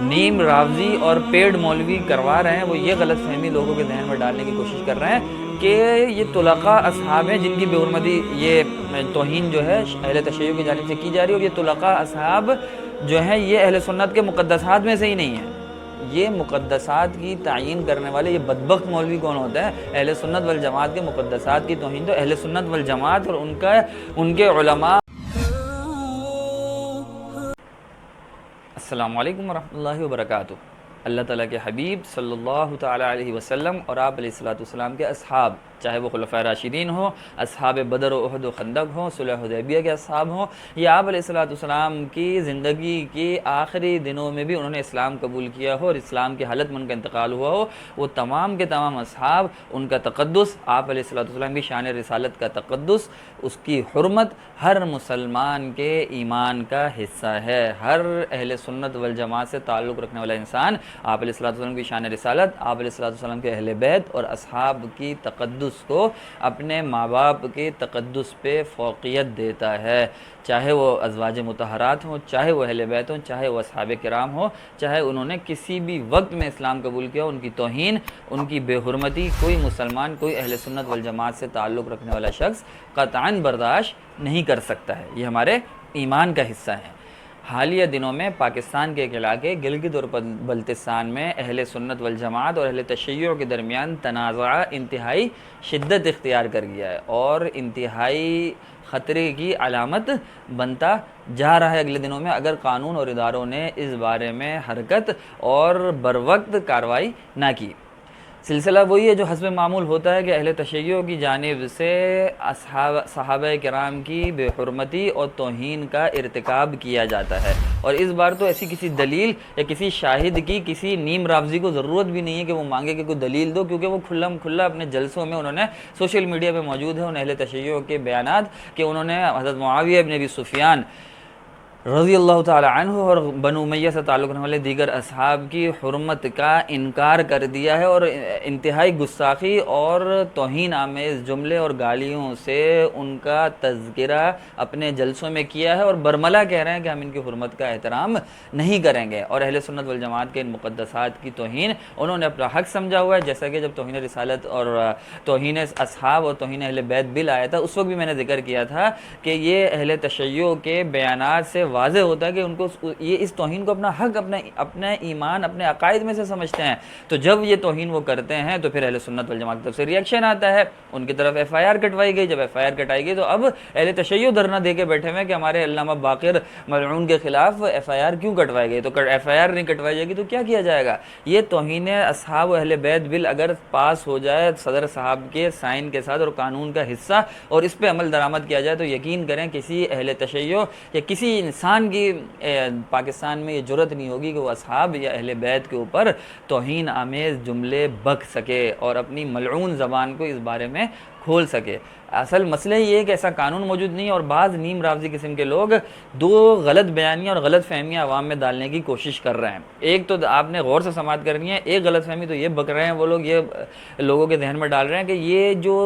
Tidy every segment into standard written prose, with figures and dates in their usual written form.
نیم راوزی اور پیڈ مولوی کروا رہے ہیں وہ یہ غلط فہمی لوگوں کے ذہن میں ڈالنے کی کوشش کر رہے ہیں کہ یہ طلقاء اصحاب ہیں جن کی بے حرمتی یہ توہین جو ہے اہل تشیع کی جانب سے کی جا رہی ہے، اور یہ طلقاء اصحاب جو ہیں یہ اہل سنت کے مقدسات میں سے ہی نہیں ہیں۔ یہ مقدسات کی تعیین کرنے والے یہ بدبخت مولوی کون ہوتا ہے؟ اہل سنت والجماعت کے مقدسات کی توہین تو اہل سنت والجماعت اور ان کے علماء۔ السلام علیکم ورحمۃ اللہ وبرکاتہ۔ اللہ تعالیٰ کے حبیب صلی اللہ تعالیٰ علیہ وسلم اور آپ علیہ السلام کے اصحاب، چاہے وہ خلفائے راشدین ہوں، اصحاب بدر و احد و خندق ہوں، صلح حدیبیہ کے اصحاب ہوں، یا آپ علیہ السلام کی زندگی کی آخری دنوں میں بھی انہوں نے اسلام قبول کیا ہو اور اسلام کی حالت میں ان کا انتقال ہوا ہو، وہ تمام کے تمام اصحاب، ان کا تقدس، آپ علیہ السلام کی شان رسالت کا تقدس، اس کی حرمت ہر مسلمان کے ایمان کا حصہ ہے۔ ہر اہل سنت والجماعت سے تعلق رکھنے والا انسان آپ علیہ السلام کی شان رسالت، آپ علیہ السلام کے اہل بیت اور اصحاب کی تقدس کو اپنے ماں باپ کے تقدس پہ فوقیت دیتا ہے، چاہے وہ ازواج مطہرات ہوں، چاہے وہ اہل بیت ہوں، چاہے وہ اصحاب کرام ہوں، چاہے انہوں نے کسی بھی وقت میں اسلام قبول کیا، ان کی توہین، ان کی بے حرمتی کوئی مسلمان، کوئی اہل سنت والجماعت سے تعلق رکھنے والا شخص قطعاً برداشت نہیں کر سکتا ہے۔ یہ ہمارے ایمان کا حصہ ہے۔ حالیہ دنوں میں پاکستان کے ایک علاقے گلگت اور بلتستان میں اہل سنت والجماعت اور اہل تشیع کے درمیان تنازع انتہائی شدت اختیار کر گیا ہے اور انتہائی خطرے کی علامت بنتا جا رہا ہے اگلے دنوں میں، اگر قانون اور اداروں نے اس بارے میں حرکت اور بروقت کارروائی نہ کی۔ سلسلہ وہی ہے جو حسب معمول ہوتا ہے کہ اہل تشیع کی جانب سے صحابہ کرام کی بے حرمتی اور توہین کا ارتکاب کیا جاتا ہے، اور اس بار تو ایسی کسی دلیل یا کسی شاہد کی کسی نیم راوزی کو ضرورت بھی نہیں ہے کہ وہ مانگے کہ کوئی دلیل دو، کیونکہ وہ کھلا اپنے جلسوں میں انہوں نے سوشل میڈیا پہ موجود ہے ان اہل تشیع کے بیانات کہ انہوں نے حضرت معاویہ بن ابی سفیان رضی اللہ تعالی عنہ اور بنو امیہ سے تعلق رکھنے والے دیگر اصحاب کی حرمت کا انکار کر دیا ہے، اور انتہائی گستاخی اور توہین آمیز جملے اور گالیوں سے ان کا تذکرہ اپنے جلسوں میں کیا ہے، اور برملا کہہ رہے ہیں کہ ہم ان کی حرمت کا احترام نہیں کریں گے، اور اہل سنت والجماعت کے ان مقدسات کی توہین انہوں نے اپنا حق سمجھا ہوا ہے۔ جیسا کہ جب توہین رسالت اور توہین اصحاب اور توہین اہل بیت بل آیا تھا، اس وقت بھی میں نے ذکر کیا تھا کہ یہ اہل تشیع کے بیانات سے واضح ہوتا ہے کہ ان کو یہ اس توہین کو اپنا حق، اپنا ایمان، اپنے عقائد میں سے سمجھتے ہیں، تو جب یہ توہین وہ کرتے ہیں تو پھر اہل سنت والجماعت کی طرف سے ریئیکشن آتا ہے، ان کی طرف ایف آئی آر کٹوائی گئی۔ جب ایف آئی آر کٹائی گئی تو اب اہل تشیع دھرنا دے کے بیٹھے ہوئے کہ ہمارے علامہ باقر ملعون کے خلاف ایف آئی آر کیوں کٹوائی گئی؟ تو ایف آئی آر نہیں کٹوائی جائے گی تو کیا کیا جائے گا؟ یہ توہین اصحاب و اہل بیت بل اگر پاس ہو جائے صدر صاحب کے سائن کے ساتھ اور قانون کا حصہ، اور اس پہ عمل درآمد کیا جائے، تو یقین کریں کسی اہل تشیع یا کسی انسان کی پاکستان میں یہ جرت نہیں ہوگی کہ وہ اصحاب یا اہل بیت کے اوپر توہین آمیز جملے بک سکے اور اپنی ملعون زبان کو اس بارے میں کھول سکے۔ اصل مسئلہ یہ ہے کہ ایسا قانون موجود نہیں ہے، اور بعض نیم راوزی قسم کے لوگ دو غلط بیانیاں اور غلط فہمیاں عوام میں ڈالنے کی کوشش کر رہے ہیں۔ ایک تو آپ نے غور سے سماعت کرنی ہے، ایک غلط فہمی تو یہ بک رہے ہیں وہ لوگ، یہ لوگوں کے ذہن میں ڈال رہے ہیں کہ یہ جو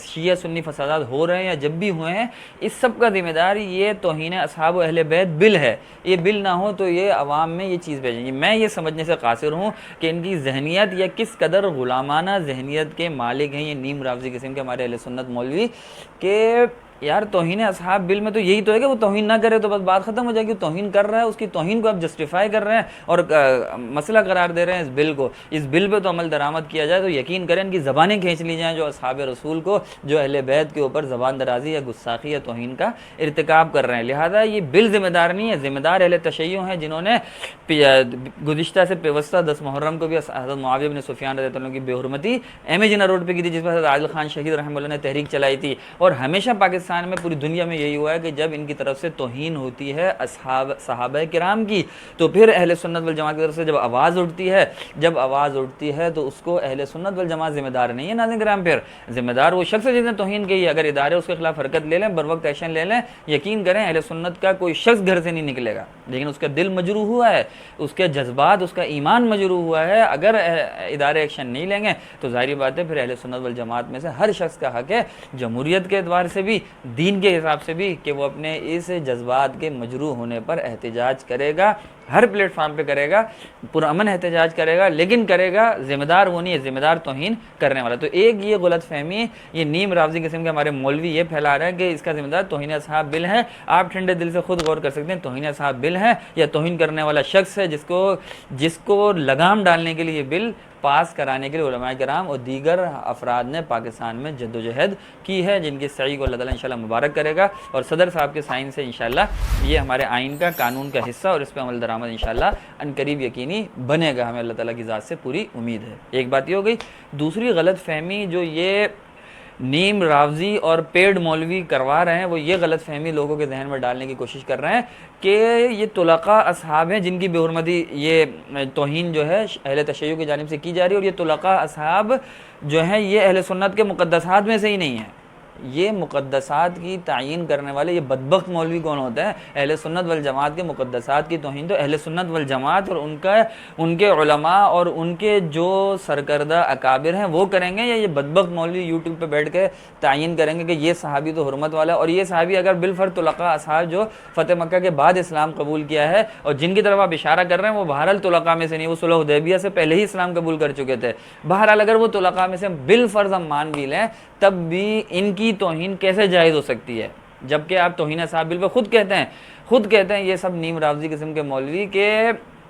شیعہ سنی فسادات ہو رہے ہیں یا جب بھی ہوئے ہیں، اس سب کا ذمہ دار یہ توہین اصحاب و اہل بیت بل ہے۔ یہ بل نہ ہو تو یہ عوام میں یہ چیز بھیجیں گی۔ میں یہ سمجھنے سے قاصر ہوں کہ ان کی ذہنیت یا کس قدر غلامانہ ذہنیت کے مالک ہیں یہ نیم راوزی قسم کے ہمارے اہل سنت مولوی، کہ یار توہین اصحاب بل میں تو یہی تو ہے کہ وہ توہین نہ کرے تو بس بات ختم ہو جائے گی۔ توہین کر رہا ہے، اس کی توہین کو آپ جسٹیفائی کر رہے ہیں اور مسئلہ قرار دے رہے ہیں اس بل کو، اس بل پہ تو عمل درآمد کیا جائے تو یقین کریں ان کی زبانیں کھینچ لی جائیں جو اصحاب رسول کو، جو اہل بیت کے اوپر زبان درازی یا گستاخی یا توہین کا ارتکاب کر رہے ہیں۔ لہٰذا یہ بل ذمہ دار نہیں ہے، ذمہ دار اہل تشیع ہیں جنہوں نے گزشتہ سے پیوستہ 10 محرم کو بھی حضرت معاویہ بن سفیان رضی اللہ عنہ کی بے حرمتی ایم اے جناح روڈ پہ کی تھی، جس پر حضرت عادل خان شہید رحمہ اللہ نے تحریک چلائی تھی، اور ہمیشہ پاکستان میں پوری دنیا میں یہی ہوا ہے کہ جب ان کی طرف سے توہین ہوتی ہے صحابہ کرام کی تو پھر اہل سنت والجماعت کی طرف سے جب آواز اٹھتی ہے تو اس کو اہل سنت والجماعت ذمہ دار نہیں ہے۔ ناظرین کرام، پھر ذمہ دار وہ شخص ہے جس نے توہین کی ہے۔ اگر ادارے اس کے خلاف حرکت لے لیں، بروقت ایکشن لے لیں، یقین کریں اہل سنت کا کوئی شخص گھر سے نہیں نکلے گا، لیکن اس کا دل مجروح ہوا ہے، اس کے جذبات، اس کا ایمان مجروح ہوا ہے۔ اگر ادارے ایکشن نہیں لیں گے تو ظاہری بات ہے پھر اہل سنت والجماعت میں سے ہر شخص کا حق ہے، جمہوریت کے اعتبار سے بھی، دین کے حساب سے بھی، کہ وہ اپنے اس جذبات کے مجروح ہونے پر احتجاج کرے گا۔ ہر پلیٹ فارم پہ کرے گا، پرامن احتجاج کرے گا، لیکن کرے گا ذمہ دار وہ نہیں ہے، ذمہ دار توہین کرنے والا۔ تو ایک یہ غلط فہمی، یہ نیم رافضی قسم کے ہمارے مولوی یہ پھیلا رہے ہیں کہ اس کا ذمہ دار توہین اصحاب بل ہے۔ آپ ٹھنڈے دل سے خود غور کر سکتے ہیں، توہین اصحاب بل ہے یا توہین کرنے والا شخص ہے جس کو لگام ڈالنے کے لیے یہ بل پاس کرانے کے لیے علماء کرام اور دیگر افراد نے پاکستان میں جدوجہد کی ہے، جن کی سعی کو اللہ تعالیٰ انشاءاللہ مبارک کرے گا، اور صدر صاحب کے سائن سے انشاءاللہ یہ ہمارے آئین کا، قانون کا حصہ اور اس پہ عمل درآمد انشاءاللہ عنقریب یقینی بنے گا، ہمیں اللہ تعالیٰ کی ذات سے پوری امید ہے۔ ایک بات یہ ہو گئی۔ دوسری غلط فہمی جو یہ نیم رافضی اور پیڈ مولوی کروا رہے ہیں، وہ یہ غلط فہمی لوگوں کے ذہن میں ڈالنے کی کوشش کر رہے ہیں کہ یہ طلقاء اصحاب ہیں جن کی بے حرمتی، یہ توہین جو ہے اہل تشیع کی جانب سے کی جا رہی ہے، اور یہ طلقاء اصحاب جو ہیں یہ اہل سنت کے مقدسات میں سے ہی نہیں ہیں۔ یہ مقدسات کی تعیین کرنے والے یہ بدبخت مولوی کون ہوتے ہیں؟ اہل سنت والجماعت کے مقدسات کی توہین تو اہل سنت والجماعت اور ان کے علماء اور ان کے جو سرکردہ اکابر ہیں وہ کریں گے، یا یہ بدبخت مولوی یوٹیوب پہ بیٹھ کے تعیین کریں گے کہ یہ صحابی تو حرمت والا ہے، اور یہ صحابی اگر بالفرض طلقاء اصحاب جو فتح مکہ کے بعد اسلام قبول کیا ہے اور جن کی طرف آپ اشارہ کر رہے ہیں وہ بہرحال طلقاء میں سے نہیں، وہ صلح حدیبیہ سے پہلے ہی اسلام قبول کر چکے تھے، بہرحال اگر وہ طلقاء میں سے بالفرض ہم مان بھی لیں تب بھی ان کی توہین کیسے جائز ہو سکتی ہے؟ جبکہ آپ توہین اصحاب بل پہ خود کہتے ہیں یہ سب نیم رافضی قسم کے مولوی کہ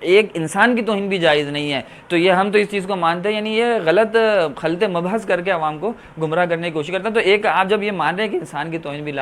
ایک انسان کی توہین بھی جائز نہیں ہے، تو یہ ہم تو اس چیز کو مانتے ہیں، یعنی یہ غلط خلط مبحث کر کے عوام کو گمراہ کرنے کی کوشش کرتے ہیں۔ تو ایک آپ جب یہ مان رہے ہیں کہ انسان کی توہین بھی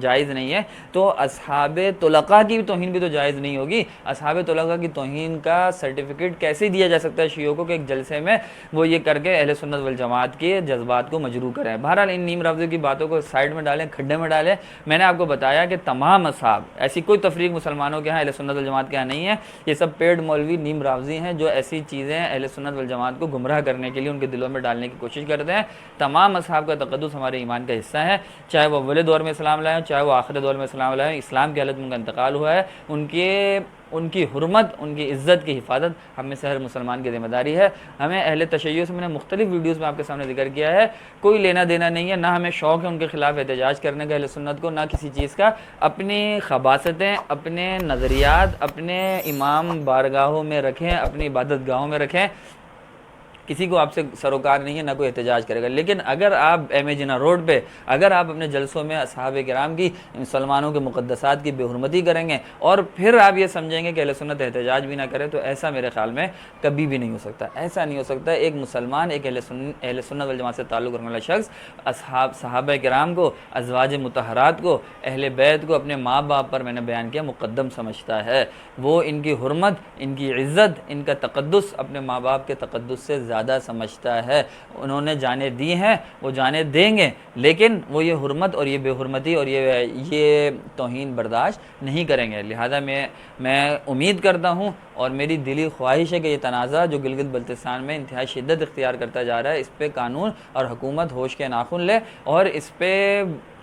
جائز نہیں ہے، تو اصحاب طلقاء کی بھی توہین بھی تو جائز نہیں ہوگی۔ اصحاب طلقاء کی توہین کا سرٹیفکیٹ کیسے دیا جا سکتا ہے شیعوں کو کہ ایک جلسے میں وہ یہ کر کے اہل سنت والجماعت کے جذبات کو مجروح کریں؟ بہرحال ان نیم رافضی کی باتوں کو سائڈ میں ڈالیں، کھڈے میں ڈالیں۔ میں نے آپ کو بتایا کہ تمام اصحاب، ایسی کوئی تفریق مسلمانوں کے ہاں اہل سنت والجماعت کے ہاں نہیں ہے، یہ سب پیڈ مولوی نیم رافضی ہیں جو ایسی چیزیں اہل سنت والجماعت کو گمراہ کرنے کے لیے ان کے دلوں میں ڈالنے کی کوشش کرتے ہیں۔ تمام اصحاب کا تقدس ہمارے ایمان کا حصہ ہے، چاہے وہ اول دور میں اسلام لائے ہوں، چاہے وہ آخر دور میں اسلام لائے ہوں، اسلام کی حالت میں ان کا انتقال ہوا ہے، ان کی حرمت، ان کی عزت کی حفاظت ہم میں سے ہر مسلمان کی ذمہ داری ہے۔ ہمیں اہل تشیع سے میں نے مختلف ویڈیوز میں آپ کے سامنے ذکر کیا ہے، کوئی لینا دینا نہیں ہے، نہ ہمیں شوق ہے ان کے خلاف احتجاج کرنے کا اہل سنت کو، نہ کسی چیز کا۔ اپنی خباثتیں، اپنے نظریات اپنے امام بارگاہوں میں رکھیں، اپنی عبادت گاہوں میں رکھیں، کسی کو آپ سے سروکار نہیں ہے، نہ کوئی احتجاج کرے گا۔ لیکن اگر آپ ایم اے جناح روڈ پہ اگر آپ اپنے جلسوں میں اصحاب کرام کی، مسلمانوں کے مقدسات کی بے حرمتی کریں گے اور پھر آپ یہ سمجھیں گے کہ اہل سنت احتجاج بھی نہ کرے، تو ایسا میرے خیال میں کبھی بھی نہیں ہو سکتا، ایسا نہیں ہو سکتا۔ ایک مسلمان، ایک اہل سنت والجماعت سے تعلق رکھنے والا شخص صحابہ کرام کو، ازواج مطہرات کو، اہل بیت کو اپنے ماں باپ پر، میں نے بیان کیا، مقدم سمجھتا ہے۔ وہ ان کی حرمت، ان کی عزت، ان کا تقدس اپنے ماں باپ کے تقدس سے زیادہ سمجھتا ہے۔ انہوں نے جانیں دی ہیں، وہ جانیں دیں گے، لیکن وہ یہ حرمت اور یہ بے حرمتی اور یہ توہین برداشت نہیں کریں گے۔ لہذا میں امید کرتا ہوں اور میری دلی خواہش ہے کہ یہ تنازع جو گلگت بلتستان میں انتہائی شدت اختیار کرتا جا رہا ہے، اس پہ قانون اور حکومت ہوش کے ناخن لے اور اس پہ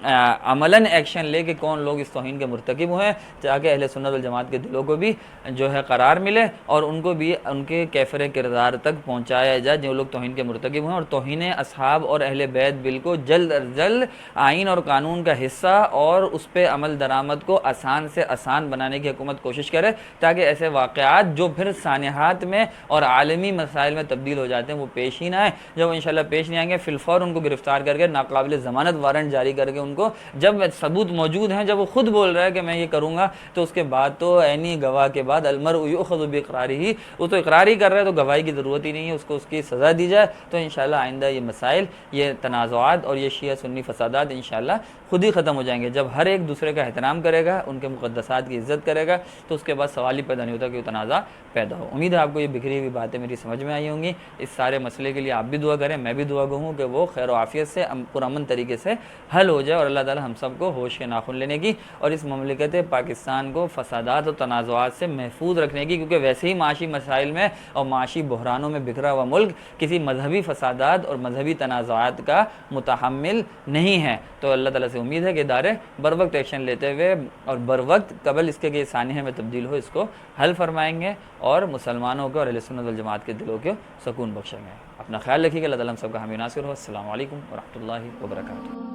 عملاً ایکشن لے کہ کون لوگ اس توہین کے مرتکب ہوئے، تاکہ اہل سنت والجماعت کے دلوں کو بھی جو ہے قرار ملے اور ان کو بھی ان کے کیفر کردار تک پہنچایا جائے جو لوگ توہین کے مرتکب ہوئے، اور توہین اصحاب اور اہل بیت بل کو جلد از جلد آئین اور قانون کا حصہ اور اس پہ عمل درآمد کو آسان سے آسان بنانے کی حکومت کوشش کرے، تاکہ ایسے واقعات جو پھر سانحات میں اور عالمی مسائل میں تبدیل ہو جاتے ہیں وہ پیش ہی نہ آئیں۔ جب وہ انشاءاللہ پیش نہیں آئیں گے، فی الفور ان کو گرفتار کر کے ناقابل ضمانت وارنٹ جاری کر کے ان کو، جب ثبوت موجود ہیں، جب وہ خود بول رہا ہے کہ میں یہ کروں گا، تو اس کے بعد تو عینی گواہ کے بعد المرء یؤخذ باقرارہ، وہ تو اقرار ہی کر رہا ہے تو گواہی کی ضرورت ہی نہیں ہے، اس کو اس کی سزا دی جائے۔ تو انشاءاللہ آئندہ یہ مسائل، یہ تنازعات اور یہ شیعہ سنی فسادات انشاءاللہ خود ہی ختم ہو جائیں گے۔ جب ہر ایک دوسرے کا احترام کرے گا، ان کے مقدسات کی عزت کرے گا، تو اس کے بعد سوال ہی پیدا نہیں ہوتا کہ وہ تنازع پیدا ہو۔ امید ہے آپ کو یہ بکھری ہوئی باتیں میری سمجھ میں آئی ہوں گی۔ اس سارے مسئلے کے لیے آپ بھی دعا کریں، میں بھی دعا گو ہوں کہ وہ خیر و عافیت سے پرامن طریقے سے حل ہو جائے، اور اللہ تعالی ہم سب کو ہوش کے ناخن لینے کی اور اس مملکت پاکستان کو فسادات اور تنازعات سے محفوظ رکھنے کی، کیونکہ ویسے ہی معاشی مسائل میں اور معاشی بحرانوں میں بکھرا ہوا ملک کسی مذہبی فسادات اور مذہبی تنازعات کا متحمل نہیں ہے۔ تو اللہ تعالیٰ سے امید ہے کہ ادارے بر وقت ایکشن لیتے ہوئے اور بر وقت قبل اس کے کہ سانحے میں تبدیل ہو، اس کو حل فرمائیں گے اور مسلمانوں کو اور اہل سنت والجماعت کے دلوں کو سکون بخشیں گے۔ اپنا خیال رکھیے گا، اللہ تعالیٰ ہم سب کا حامی ناصر ہو۔ السلام علیکم ورحمۃ اللہ وبرکاتہ۔